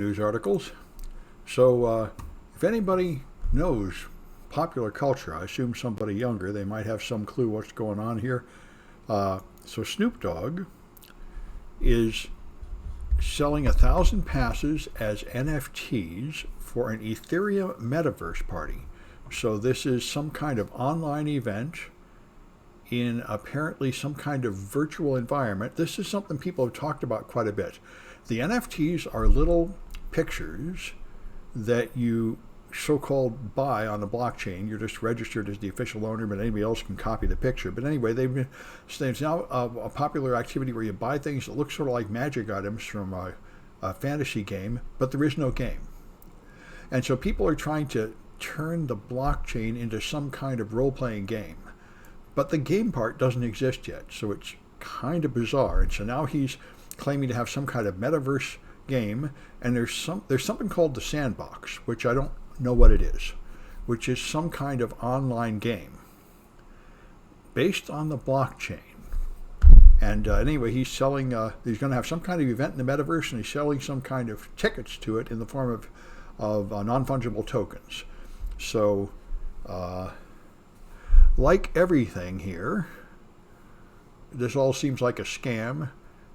News articles. So, if anybody knows popular culture, I assume somebody younger, they might have some clue what's going on here. So, Snoop Dogg is selling 1,000 passes as NFTs for an Ethereum metaverse party. So, this is some kind of online event in apparently some kind of virtual environment. This is something people have talked about quite a bit. The NFTs are little pictures that you so-called buy on the blockchain. You're just registered as the official owner, but anybody else can copy the picture. But anyway, it's now a popular activity where you buy things that look sort of like magic items from a fantasy game, but there is no game. And so people are trying to turn the blockchain into some kind of role-playing game. But the game part doesn't exist yet, so it's kind of bizarre. And so now he's claiming to have some kind of metaverse game, and there's something called the Sandbox, which I don't know what it is, which is some kind of online game based on the blockchain. And anyway, he's selling. He's going to have some kind of event in the metaverse, and he's selling some kind of tickets to it in the form of non-fungible tokens. So. Like everything here, this all seems like a scam,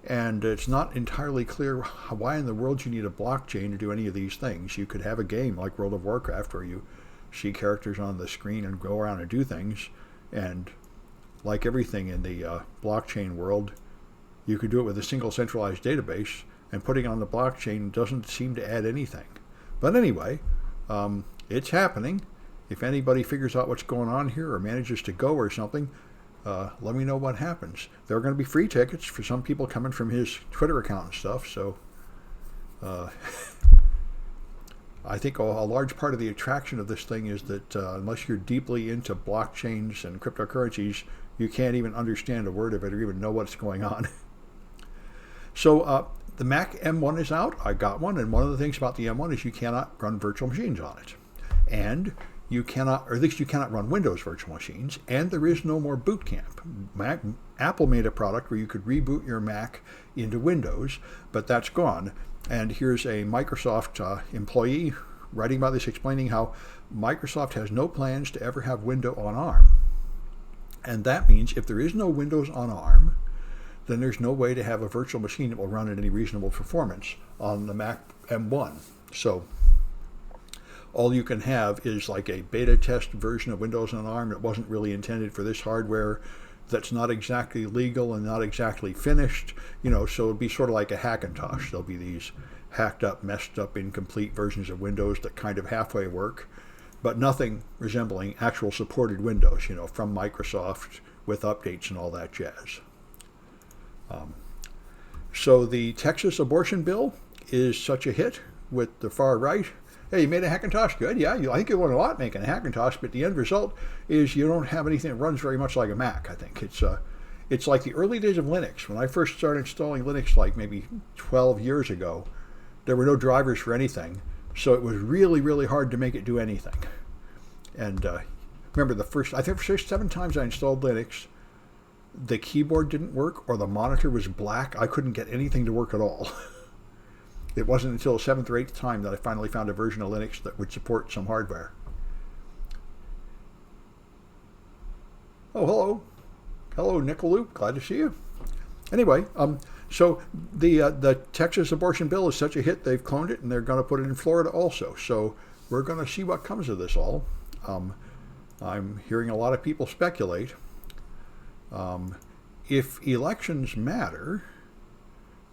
and it's not entirely clear why in the world you need a blockchain to do any of these things. You could have a game like World of Warcraft where you see characters on the screen and go around and do things, and like everything in the blockchain world, you could do it with a single centralized database, and putting it on the blockchain doesn't seem to add anything. But anyway, it's happening. If anybody figures out what's going on here or manages to go or something, let me know what happens. There are going to be free tickets for some people coming from his Twitter account and stuff. So I think a large part of the attraction of this thing is that unless you're deeply into blockchains and cryptocurrencies, you can't even understand a word of it or even know what's going on. So the Mac M1 is out. I got one, and one of the things about the M1 is you cannot run virtual machines on it. And you cannot, or at least you cannot run Windows virtual machines, and there is no more Boot Camp. Apple made a product where you could reboot your Mac into Windows, but that's gone. And here's a Microsoft employee writing about this, explaining how Microsoft has no plans to ever have Windows on ARM. And that means if there is no Windows on ARM, then there's no way to have a virtual machine that will run at any reasonable performance on the Mac M1. So all you can have is like a beta test version of Windows on ARM that wasn't really intended for this hardware, that's not exactly legal and not exactly finished, so it'd be sort of like a Hackintosh. There'll be these hacked up, messed up, incomplete versions of Windows that kind of halfway work, but nothing resembling actual supported Windows, from Microsoft with updates and all that jazz. So the Texas abortion bill is such a hit with the far right. Hey, you made a Hackintosh, good. Yeah, I think you learned a lot making a Hackintosh, but the end result is you don't have anything that runs very much like a Mac, I think. It's like the early days of Linux. When I first started installing Linux like maybe 12 years ago, there were no drivers for anything, so it was really, really hard to make it do anything. And remember I think for 6-7 times I installed Linux, the keyboard didn't work or the monitor was black. I couldn't get anything to work at all. It wasn't until the 7th or 8th time that I finally found a version of Linux that would support some hardware. Oh, hello. Hello, Nickeloop. Glad to see you. Anyway, so the Texas abortion bill is such a hit, they've cloned it, and they're going to put it in Florida also. So we're going to see what comes of this all. I'm hearing a lot of people speculate. If elections matter,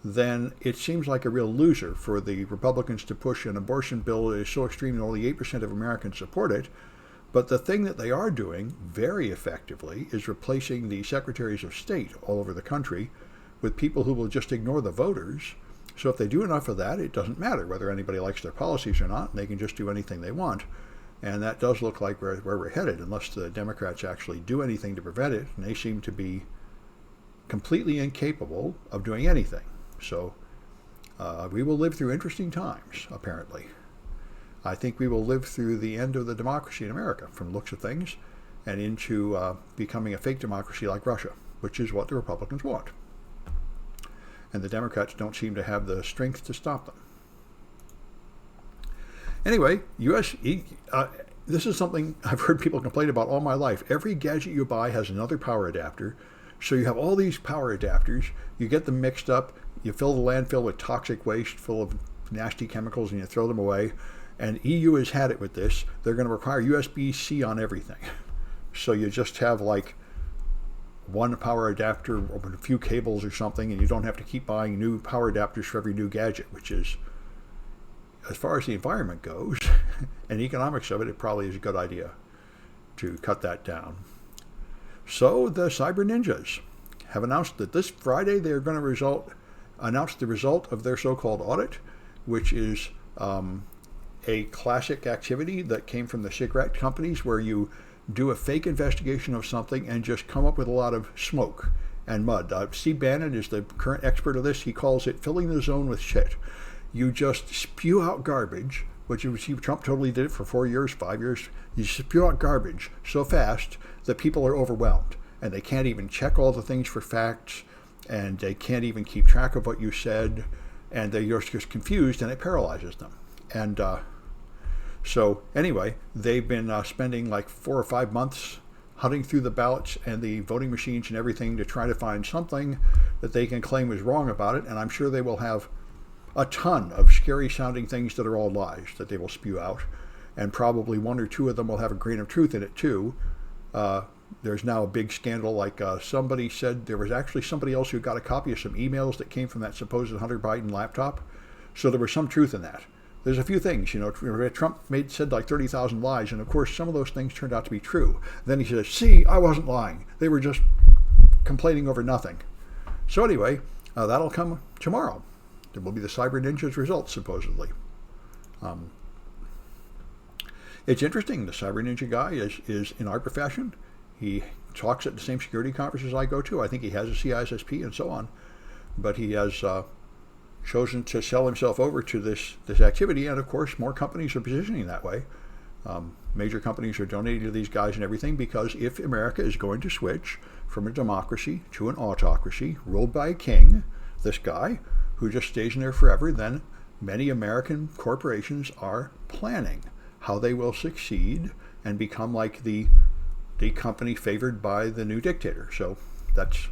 then it seems like a real loser for the Republicans to push an abortion bill that is so extreme that only 8% of Americans support it. But the thing that they are doing very effectively is replacing the secretaries of state all over the country with people who will just ignore the voters. So if they do enough of that, it doesn't matter whether anybody likes their policies or not, and they can just do anything they want. And that does look like where we're headed, unless the Democrats actually do anything to prevent it, and they seem to be completely incapable of doing anything. So we will live through interesting times, apparently. I think we will live through the end of the democracy in America, from the looks of things, and into becoming a fake democracy like Russia, which is what the Republicans want. And the Democrats don't seem to have the strength to stop them. Anyway, this is something I've heard people complain about all my life. Every gadget you buy has another power adapter. So you have all these power adapters. You get them mixed up. You fill the landfill with toxic waste full of nasty chemicals and you throw them away. And EU has had it with this. They're going to require USB-C on everything. So you just have like one power adapter or a few cables or something, and you don't have to keep buying new power adapters for every new gadget, which is, as far as the environment goes and economics of it, it probably is a good idea to cut that down. So the Cyber Ninjas have announced that this Friday they are going to announce the result of their so-called audit, which is a classic activity that came from the cigarette companies where you do a fake investigation of something and just come up with a lot of smoke and mud. Steve Bannon is the current expert of this. He calls it filling the zone with shit. You just spew out garbage, which you see Trump totally did it for 4 years, 5 years. You spew out garbage so fast that people are overwhelmed and they can't even check all the things for facts and they can't even keep track of what you said and they're just confused and it paralyzes them. And so anyway, they've been spending like 4 or 5 months hunting through the ballots and the voting machines and everything to try to find something that they can claim was wrong about it. And I'm sure they will have a ton of scary sounding things that are all lies that they will spew out. And probably 1 or 2 of them will have a grain of truth in it too. There's now a big scandal, like somebody said there was actually somebody else who got a copy of some emails that came from that supposed Hunter Biden laptop. So there was some truth in that. There's a few things, Trump said like 30,000 lies, and of course some of those things turned out to be true. Then he says, see, I wasn't lying. They were just complaining over nothing. So anyway, that'll come tomorrow. There will be the Cyber Ninjas results, supposedly. It's interesting. The Cyber Ninja guy is in our profession. He talks at the same security conferences I go to. I think he has a CISSP and so on. But he has chosen to sell himself over to this activity. And, of course, more companies are positioning that way. Major companies are donating to these guys and everything because if America is going to switch from a democracy to an autocracy ruled by a king, this guy, who just stays in there forever, then many American corporations are planning how they will succeed and become like the company favored by the new dictator. So that's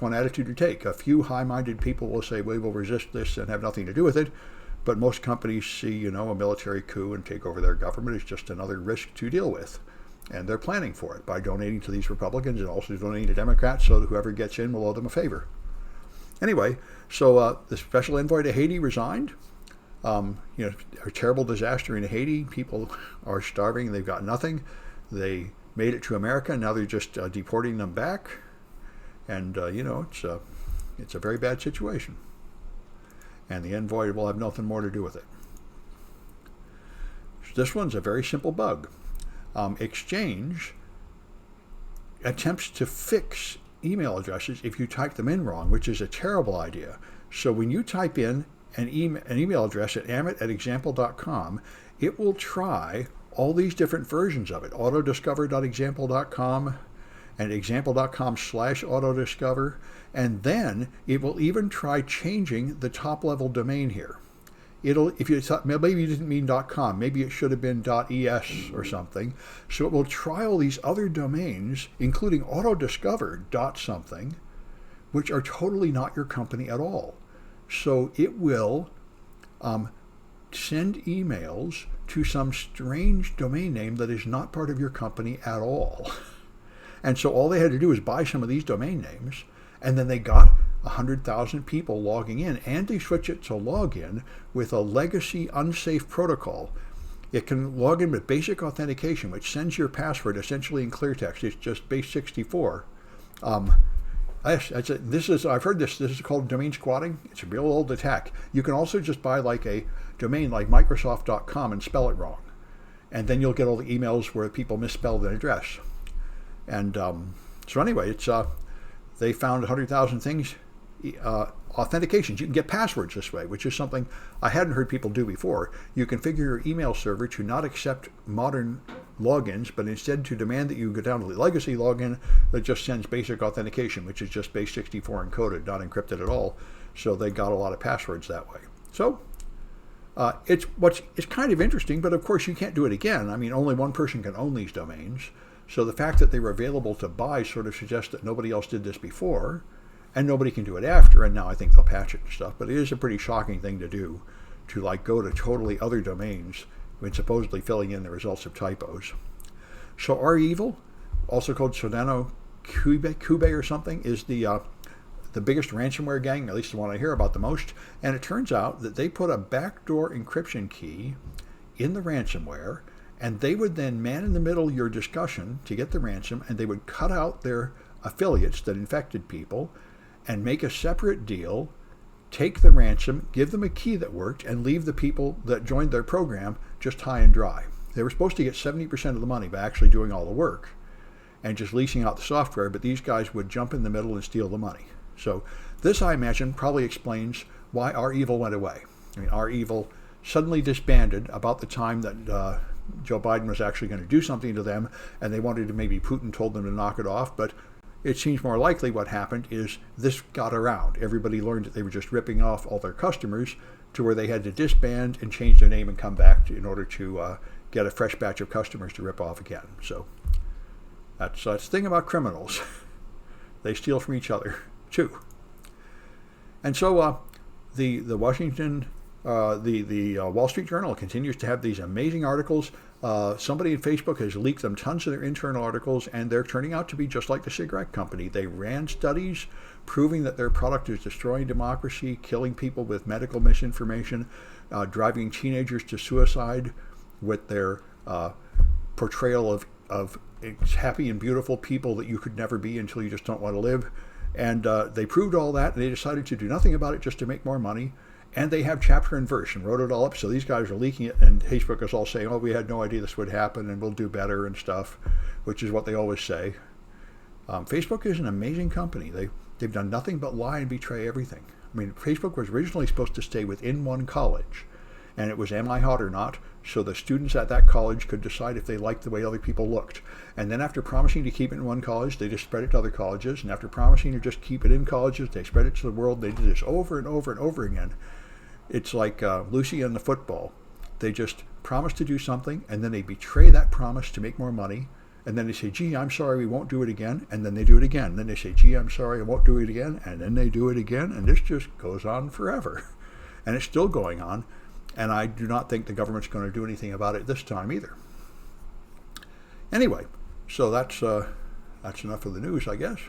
one attitude to take. A few high-minded people will say, we will resist this and have nothing to do with it. But most companies see, a military coup and take over their government as just another risk to deal with. And they're planning for it by donating to these Republicans and also donating to Democrats so that whoever gets in will owe them a favor. Anyway, so the special envoy to Haiti resigned. A terrible disaster in Haiti. People are starving. They've got nothing. They made it to America. Now they're just deporting them back. And, it's a very bad situation. And the envoy will have nothing more to do with it. This one's a very simple bug. Exchange attempts to fix email addresses if you type them in wrong, which is a terrible idea. So when you type in an email address at amit@example.com, it will try all these different versions of it. Autodiscover.example.com and example.com/autodiscover. And then it will even try changing the top level domain here. If you thought, maybe you didn't mean .com, maybe it should have been .es or something. So it will try all these other domains, including autodiscover.something, which are totally not your company at all. So it will send emails to some strange domain name that is not part of your company at all. And so all they had to do was buy some of these domain names, and then they got 100,000 people logging in, and they switch it to login with a legacy unsafe protocol. It can log in with basic authentication, which sends your password essentially in clear text. It's just base 64. I've heard this is called domain squatting. It's a real old attack. You can also just buy like a domain like Microsoft.com and spell it wrong. And then you'll get all the emails where people misspelled an address. And so anyway, they found 100,000 things, authentications. You can get passwords this way, which is something I hadn't heard people do before. You configure your email server to not accept modern logins, but instead to demand that you go down to the legacy login that just sends basic authentication, which is just base 64 encoded, not encrypted at all. So they got a lot of passwords that way. So It's kind of interesting, but of course you can't do it again. I mean, only one person can own these domains. So the fact that they were available to buy sort of suggests that nobody else did this before, and nobody can do it after. And now I think they'll patch it and stuff. But it is a pretty shocking thing to do, to like go to totally other domains when supposedly filling in the results of typos. So REvil, also called Sodano Cube or something, is the biggest ransomware gang, at least the one I hear about the most. And it turns out that they put a backdoor encryption key in the ransomware, and they would then man in the middle your discussion to get the ransom, and they would cut out their affiliates that infected people and make a separate deal, take the ransom, give them a key that worked, and leave the people that joined their program just high and dry. They were supposed to get 70% of the money by actually doing all the work and just leasing out the software, but these guys would jump in the middle and steal the money. So this, I imagine, probably explains why REvil went away. I mean, REvil suddenly disbanded about the time that Joe Biden was actually going to do something to them, and they wanted to, maybe Putin told them to knock it off, but it seems more likely what happened is this got around. Everybody learned that they were just ripping off all their customers to where they had to disband and change their name and come back in order to get a fresh batch of customers to rip off again. So that's the thing about criminals. They steal from each other too. And so the Washington, the Wall Street Journal continues to have these amazing articles. Somebody at Facebook has leaked them tons of their internal articles, and they're turning out to be just like the cigarette company. They ran studies proving that their product is destroying democracy, killing people with medical misinformation, driving teenagers to suicide with their portrayal of happy and beautiful people that you could never be until you just don't want to live. And they proved all that, and they decided to do nothing about it just to make more money. And they have chapter and verse and wrote it all up. So these guys are leaking it, and Facebook is all saying, oh, we had no idea this would happen, and we'll do better and stuff, which is what they always say. Facebook is an amazing company. They've done nothing but lie and betray everything. I mean, Facebook was originally supposed to stay within one college, and it was Am I Hot or Not, so the students at that college could decide if they liked the way other people looked. And then after promising to keep it in one college, they just spread it to other colleges. And after promising to just keep it in colleges, they spread it to the world. They did this over and over and over again. It's like Lucy and the football. They just promise to do something, and then they betray that promise to make more money. And then they say, gee, I'm sorry, we won't do it again. And then they do it again. And then they say, gee, I'm sorry, I won't do it again. And then they do it again. And this just goes on forever. And it's still going on. And I do not think the government's going to do anything about it this time either. Anyway, so that's enough of the news, I guess.